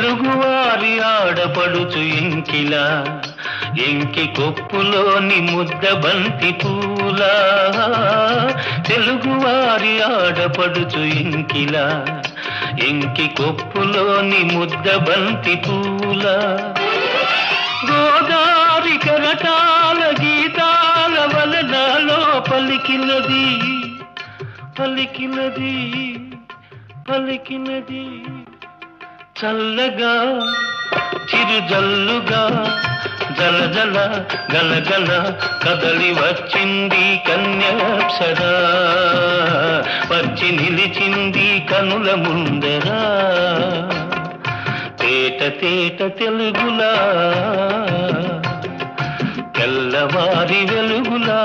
తెలుగువారి ఆడపడుచు ఎంకిలా, ఎంకి కొప్పులోని ముద్ద బంతి పూలా. తెలుగువారి ఆడపడుచు ఎంకిలా, ఎంకి కొప్పులోని ముద్ద బంతి పూలా. గోదారి కరటాల గీతాల వలనలో పలికినది, పలికినది, పలికినది. చల్లగా చిరుజల్లుగా జలజల గలగల కదలి వచ్చింది కన్యాప్సర, వచ్చి నిలిచింది కనుల ముందరా. తేట తేట తెలుగులా, తెల్లవారి వెలుగులా.